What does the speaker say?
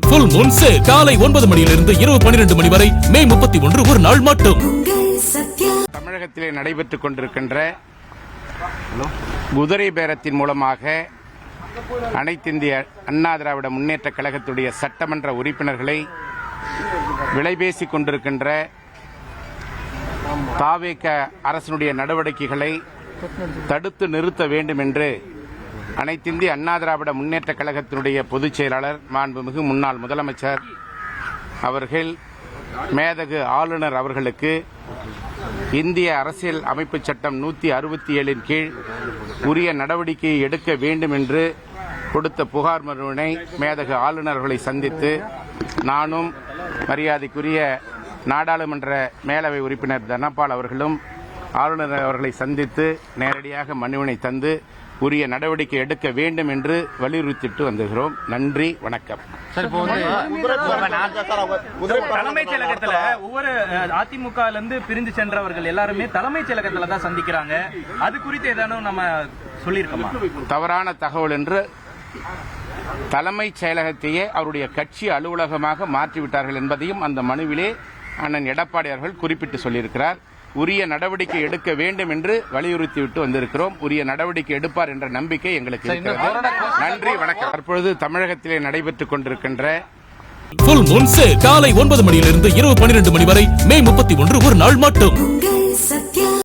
Full Moon sale காலை 9 மணியிலிருந்து இரவு 12 மணி வரை மே 31 ஒரு நாள் மட்டும். தமிழகத்திலே நடைபெற்றுக் கொண்டிருக்கின்ற குதிரை பேரத்தின் மூலமாக அனைத்திந்திய அண்ணா திராவிட முன்னேற்ற கழகத்துடைய சட்டமன்ற உறுப்பினர்களை விலைபேசிக் கொண்டிருக்கின்ற தாவேக அரசினுடைய நடவடிக்கைகளை தடுத்து நிறுத்த வேண்டும் என்று அனைத்திந்திய அண்ணா திராவிட முன்னேற்ற கழகத்தினுடைய பொதுச் செயலாளர் மாண்புமிகு முன்னாள் முதலமைச்சர் அவர்கள் மேதகு ஆளுநர் அவர்களுக்கு இந்திய அரசியல் அமைப்பு சட்டம் 167 கீழ் உரிய நடவடிக்கையை எடுக்க வேண்டும் என்று கொடுத்த புகார் மனுவினை மேதகு ஆளுநர்களை சந்தித்து நானும் மரியாதைக்குரிய நாடாளுமன்ற மேலவை உறுப்பினர் தனபால் அவர்களும் ஆளுநர் அவர்களை சந்தித்து நேரடியாக மனுவினை தந்து உரிய நடவடிக்கை எடுக்க வேண்டும் என்று வலியுறுத்திட்டு வந்துகிறோம். நன்றி, வணக்கம். தலைமைச் செயலகத்துல ஒவ்வொரு அதிமுக பிரிந்து சென்றவர்கள் எல்லாருமே தலைமைச் செயலகத்துல தான் சந்திக்கிறாங்க. அது குறித்து ஏதானும் நம்ம சொல்லியிருக்கோமா? தவறான தகவல் என்று தலைமைச் செயலகத்தையே அவருடைய கட்சி அலுவலகமாக மாற்றிவிட்டார்கள் என்பதையும் அந்த மனுவிலே அண்ணன் எடப்பாடி அவர்கள் குறிப்பிட்டு சொல்லியிருக்கிறார். உரிய நடவடிக்கை எடுக்க வேண்டும் என்று வலியுறுத்திவிட்டு வந்திருக்கிறோம். உரிய நடவடிக்கை எடுப்பார் என்ற நம்பிக்கை எங்களுக்கு இருக்கிறது. நன்றி, வணக்கம். தற்பொழுது தமிழகத்திலே நடைபெற்றுக் கொண்டிருக்கின்ற ஃபுல் மூன் சேல் காலை 9 மணியிலிருந்து இரவு 12 மணி வரை மே 31 ஒரு நாள் மட்டும்.